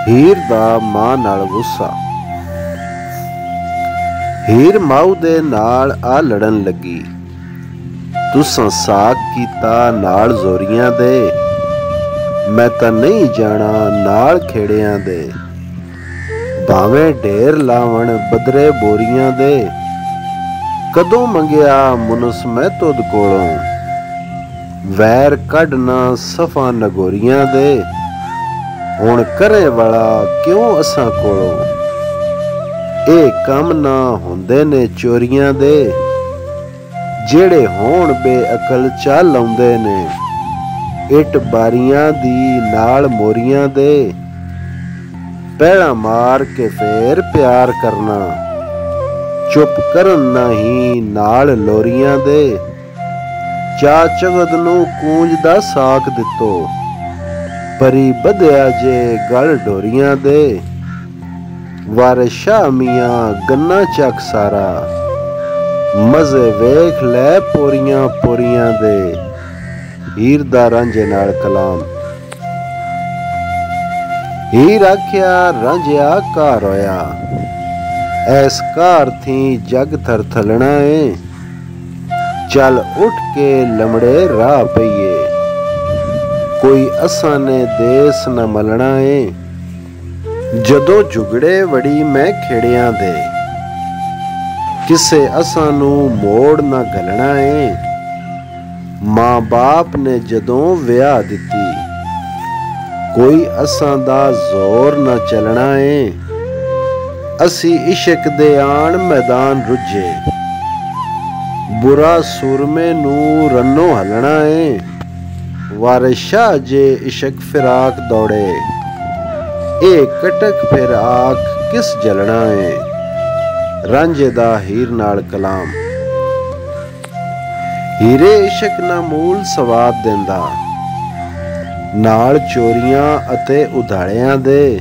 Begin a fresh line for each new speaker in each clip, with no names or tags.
ਹੀਰ ਦਾ ਮਾਂ ਨਾਲ ਗੁੱਸਾ। ਹੀਰ ਮਾਊ ਦੇ ਨਾਲ ਆ ਲੜਨ ਲੱਗੀ, ਤੁਸਾਂ ਸਾਕ ਕੀਤਾ ਨਾਲ ਜ਼ੋਰੀਆਂ ਦੇ, ਮੈਂ ਤਾਂ ਨਹੀਂ ਜਾਣਾ ਨਾਲ ਖੇੜਿਆਂ ਦੇ, ਭਾਵੇਂ ਢੇਰ ਲਾਵਣ ਬਦਰੇ ਬੋਰੀਆਂ ਦੇ, ਕਦੋਂ ਮੰਗਿਆ ਮੁਨਸ ਮੈਂ ਤੁਧ ਕੋਲੋਂ, ਵੈਰ ਕੱਢਣਾ ਸਫਾ ਨਗੋਰੀਆਂ ਦੇ, ਹੁਣ ਕਰੇ ਵਾਲਾ ਕਿਉਂ ਅਸਾਂ ਕੋਲੋਂ, ਇਹ ਕੰਮ ਨਾ ਹੁੰਦੇ ਨੇ ਚੋਰੀਆਂ ਦੇ, ਜਿਹੜੇ ਹੋਣ ਬੇਅਕਲ ਚੱਲ ਆਉਂਦੇ ਨੇ, ਇੱਟ ਬਾਰੀਆਂ ਦੀ ਨਾਲ ਮੋਰੀਆਂ ਦੇ, ਪਹਿਲਾਂ ਮਾਰ ਕੇ ਫੇਰ ਪਿਆਰ ਕਰਨਾ, ਚੁੱਪ ਕਰਨ ਨਹੀਂ ਨਾਲ ਲੋਰੀਆਂ ਦੇ, ਚਾ ਚਗਦ ਨੂੰ ਕੂੰਜ ਦਾ ਸਾਕ ਦਿੱਤੋ, ਪਰੀ ਵਧਿਆ ਜੇ ਗਲ ਢੋਰੀਆਂ ਦੇ, ਵਾਰਿਸ ਸ਼ਾਹ ਮੀਆਂ ਗੰਨਾ ਚੱਕ ਸਾਰਾ, ਮਜ਼ੇ ਵੇਖ ਲੈ ਪੋਰੀਆਂ ਪੋਰੀਆਂ ਦੇ। ਹੀਰ ਦਾ ਰਾਂਝੇ ਨਾਲ ਕਲਾਮ। ਹੀਰ ਆਖਿਆ ਰਾਂਝਿਆ ਘਰ ਹੋਇਆ, ਐਸ ਘਰ ਥੀ ਜਗ ਥਰ ਥਲਣਾ ਏ, ਚੱਲ ਉੱਠ ਕੇ ਲਮੜੇ ਰਾਹ ਪਈਏ, ਕੋਈ ਅਸਾਂ ਨੇ ਦੇਸ ਨਾ ਮਲਣਾ ਏ, ਜਦੋਂ ਜੁਗੜੇ ਵੜੀ ਮੈਂ ਖੇੜਿਆਂ ਦੇ, ਕਿਸੇ ਅਸਾਂ ਨੂੰ ਮੋੜ ਨਾ ਗਲਣਾ ਏ, ਮਾਂ ਬਾਪ ਨੇ ਜਦੋਂ ਵਿਆਹ ਦਿੱਤੀ, ਕੋਈ ਅਸਾਂ ਦਾ ਜ਼ੋਰ ਨਾ ਚੱਲਣਾ ਏ, ਅਸੀਂ ਇਸ਼ਕ ਦੇ ਆਣ ਮੈਦਾਨ ਰੁੱਝੇ, ਬੁਰਾ ਸੁਰਮੇ ਨੂੰ ਰੰਨੋ ਹਲਣਾ ਏ, ਵਾਰਿਸ ਸ਼ਾਹ ਜੇ ਇਸ਼ਕ ਫਿਰਾਕ ਦੌੜੇ, ਇਹ ਕਟਕ ਫਿਰ ਆਖ ਕਿਸ ਜਲਣਾ ਏ। ਰਾਂਝੇ ਦਾ ਹੀਰ ਨਾਲ ਕਲਾਮ। ਹੀਰੇ ਇਸ਼ਕ ਨਾ ਮੂਲ ਸਵਾਦ ਦਿੰਦਾ, ਨਾਲ ਚੋਰੀਆਂ ਅਤੇ ਉਧਾੜਿਆਂ ਦੇ,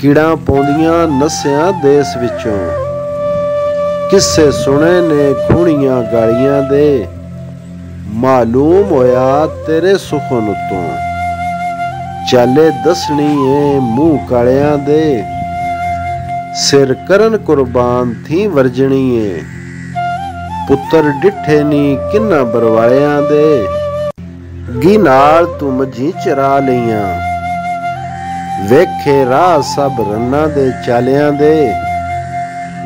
ਕੀੜਾਂ ਪਾਉਂਦੀਆਂ ਨਸਿਆਂ ਦੇਸ ਵਿੱਚੋਂ, ਕਿੱਸੇ ਸੁਣੇ ਨੇ ਖੂਣੀਆਂ ਗਾਲੀਆਂ ਦੇ, ਮਾਲੂਮ ਹੋਇਆ ਤੇਰੇ ਸੁਖਨ ਉਤੋਂ, ਚਾਲੇ ਦੱਸਣੀ ਏ ਮੂੰਹ ਕਾਲਿਆਂ ਦੇ, ਸਿਰ ਕਰਨ ਕੁਰਬਾਨ ਥੀ ਵਰਜਣੀ ਏ, ਪੁੱਤਰ ਡਿੱਠੇ ਨੀ ਕਿੰਨਾ ਬਰਵਾਲਿਆਂ ਦੇ, ਗੀ ਨਾਲ ਤੂੰ ਮੱਝੀ ਚਰਾ ਲਈਆਂ, ਵੇਖੇ ਰਾਹ ਸਭ ਰੰਨਾਂ ਦੇ ਚਾਲਿਆਂ ਦੇ,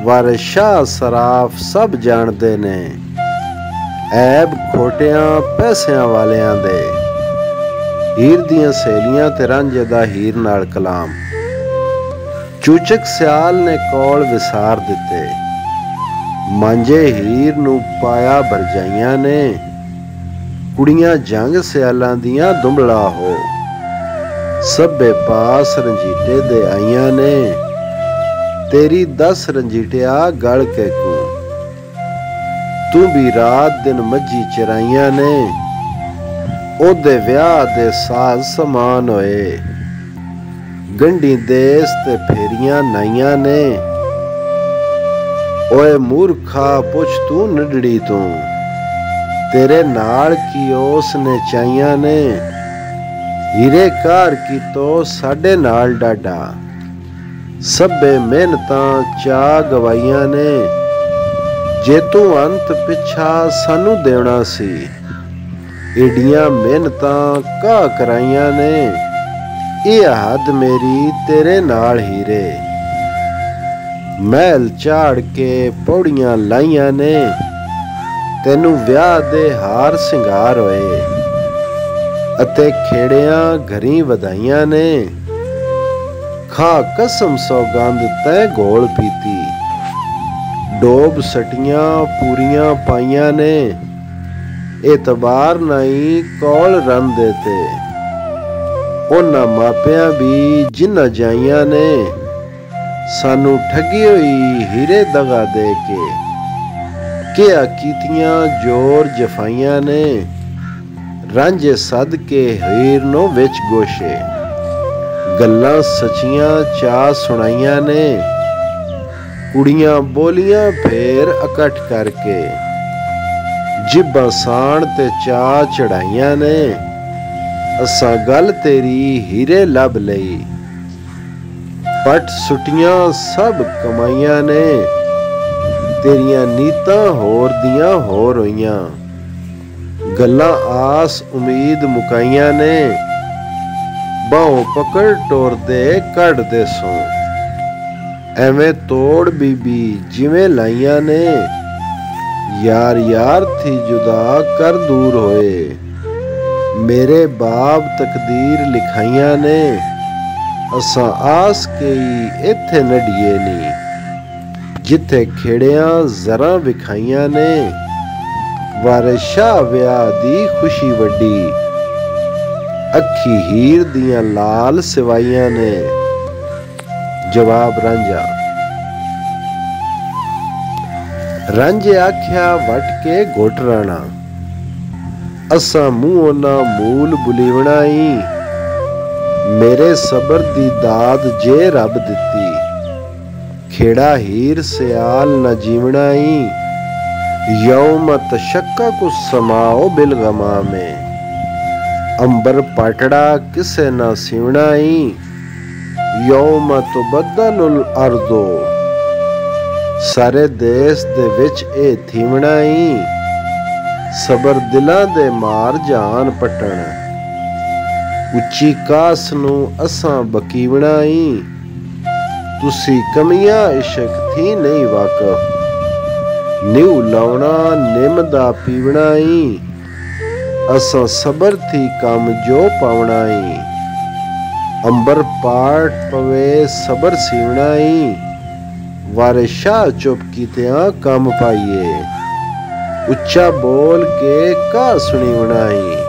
ਵਾਰਿਸ ਸ਼ਾਹ ਸਰਾਫ ਸਭ ਜਾਣਦੇ ਨੇ, ਐਬ ਖੋਟਿਆਂ ਪੈਸਿਆਂ ਵਾਲਿਆਂ ਦੇ। ਹੀਰ ਦੀਆਂ ਸਹੇਲੀਆਂ ਤੇ ਰਾਂਝੇ ਦਾ ਹੀਰ ਨਾਲ ਕਲਾਮ। ਚੂਚਕ ਸਿਆਲ ਨੇ ਕੋਲ ਵਿਸਾਰ ਦਿੱਤੇ, ਮਾਂਝੇ ਹੀਰ ਨੂੰ ਪਾਇਆ ਭਰਜਾਈਆਂ ਨੇ, ਕੁੜੀਆਂ ਜੰਗ ਸਿਆਲਾਂ ਦੀਆਂ ਦੁੰਬਲਾ ਹੋ, ਸਭੇ ਪਾਸ ਰੰਜੀਟੇ ਦੇ ਆਈਆਂ ਨੇ, ਤੇਰੀ 10 ਰੰਜੀਟਿਆ ਗਲ ਕੇ ਕੂ, ਤੂੰ ਵੀ ਰਾਤ ਦਿਨ ਮੱਝੀ ਚਰਾਈਆਂ ਨੇ, ਉਹਦੇ ਵਿਆਹ ਦੇ ਸਾਜ਼ ਸਮਾਨ ਹੋਏ, ਗੰਢੀ ਦੇਸ ਤੇ ਫੇਰੀਆਂ ਨਾਈਆਂ ਨੇ, ਓਏ ਮੂਰਖਾ ਪੁੱਛ ਤੂੰ ਨਡੜੀ ਤੂੰ, ਤੇਰੇ ਨਾਲ ਕੀ ਉਸ ਨੇ ਚਾਈਆਂ ਨੇ, ਹੀਰੇ ਕਾਰ ਕੀ ਤੋ ਸਾਡੇ ਨਾਲ ਡਾਡਾ, ਸਭੇ ਮਿਹਨਤਾਂ ਚਾ ਗਵਾਈਆਂ ਨੇ, ਜੇ ਤੂੰ ਅੰਤ ਪਿੱਛਾ ਸਾਨੂੰ ਦੇਣਾ ਸੀ, ਏਡੀਆਂ ਮਿਹਨਤਾਂ ਕਾਹ ਕਰਾਈਆਂ ਨੇ, ਇਹ ਹੱਦ ਮੇਰੀ ਤੇਰੇ ਨਾਲ ਹੀਰੇ, ਮਹਿਲ ਝਾੜ ਕੇ ਪੌੜੀਆਂ ਲਾਈਆਂ ਨੇ, ਤੈਨੂੰ ਵਿਆਹ ਦੇ ਹਾਰ ਸਿੰਗਾਰ ਹੋਏ, ਅਤੇ ਖੇੜਿਆਂ ਘਰੀ ਵਧਾਈਆਂ ਨੇ, ਖਾ ਕਸਮ ਸੌਗੰਧ ਤੈ ਗੋਲ ਪੀਤੀ, ਡੋਬ ਸਟੀਆਂ ਪੂਰੀਆਂ ਪਾਈਆਂ ਨੇ, ਇਤਬਾਰ ਨਹੀਂ ਕੋਲ ਰਨ ਦੇ ਤੇ, ਉਹਨਾਂ ਮਾਪਿਆਂ ਵੀ ਜਿਨ੍ਹਾਂ ਜਾਈਆਂ ਨੇ, ਸਾਨੂੰ ਠੱਗੀ ਹੋਈ ਹੀਰੇ ਦਗਾ ਦੇ ਕੇ, ਕਿਆ ਕੀਤੀਆਂ ਜੋਰ ਜਫਾਈਆਂ ਨੇ, ਰਾਂਝੇ ਸਦ ਕੇ ਹੀਰ ਨੂੰ ਵਿੱਚ ਗੋਸ਼ੇ, ਗੱਲਾਂ ਸੱਚੀਆਂ ਚਾ ਸੁਣਾਈਆਂ ਨੇ, ਕੁੜੀਆਂ ਬੋਲੀਆਂ ਫੇਰ ਇਕੱਠ ਕਰਕੇ, ਜਿੱਬਾਂ ਸਾਣ ਤੇ ਚਾ ਚੜਾਈਆਂ ਨੇ, ਅਸਾਂ ਗੱਲ ਤੇਰੀ ਹੀਰੇ ਲੱਭ ਲਈ, ਪੱਟ ਸੁੱਟੀਆਂ ਸਭ ਕਮਾਈਆਂ ਨੇ, ਤੇਰੀਆਂ ਨੀਤਾਂ ਹੋਰ ਦੀਆਂ ਹੋਰ ਹੋਈਆਂ। ਗੱਲਾਂ ਆਸ ਉਮੀਦ ਮੁਕਾਈਆਂ ਨੇ, ਬਾਹੋਂ ਪਕੜ ਟੋਰਦੇ ਕੱਢਦੇ ਸੋਂ। ਐਵੇਂ ਤੋੜ ਬੀਬੀ ਜਿਵੇਂ ਲਾਈਆਂ ਨੇ, ਯਾਰ ਯਾਰ ਥੀ ਜੁਦਾ ਕਰ ਦੂਰ ਹੋਏ। ਮੇਰੇ ਬਾਪ ਤਕਦੀਰ ਲਿਖਾਈਆਂ ਨੇ, ਅਸਾਂ ਆਸ ਕਈ ਇੱਥੇ ਨੜੀਏ ਨੀ। ਜਿੱਥੇ ਖੇੜਿਆਂ ਜ਼ਰਾਂ ਵਿਖਾਈਆਂ ਨੇ, ਵਾਰਿਸ ਸ਼ਾਹ ਵਿਆਹ ਦੀ ਖੁਸ਼ੀ ਵੱਡੀ। ਅੱਖੀ ਹੀਰ ਦੀਆਂ ਲਾਲ ਸਿਵਾਈਆਂ ਨੇ। ਜਵਾਬ ਰਾਂਝਾ। ਰਾਂਝੇ ਆਖਿਆ ਵੱਟ ਕੇ ਘੁੱਟ ਰਾਣਾ, ਅਸਾਂ ਮੂੰਹੋਂ ਨਾ ਮੂਲ ਬੁਲੀਵਣਾ ਈ। ਮੇਰੇ ਸਬਰ ਦੀ ਦਾਦ ਜੇ ਰੱਬ ਦਿੱਤੀ, ਖੇੜਾ ਹੀਰ ਸਿਆਲ ਨਾ ਜੀਵਣਾ ਈ। ਯੌਮ ਤਸ਼ੱਕਕ ਸਮਾਓ ਬਿਲਗਮਾ में, अंबर पाटड़ा किसे ना सिवना ई। यौम तुबद्दलुल अर्दो, सारे देश दे विच ए थीवना ई। सबर दिलां दे मार जान पटण, उच्ची कास नूं असां बकीवना ई। तुसी कमियां इश्क थी नहीं वाकफ, नीव लाउणा निम दा पीवना ई। असां सबर थी कम जो पावना ई। अंबर पाट पवे सबर सीवना ई। वारिस शाह चुप कीतियां कम पाइए, उच्चा बोल के का सुनीवना ई।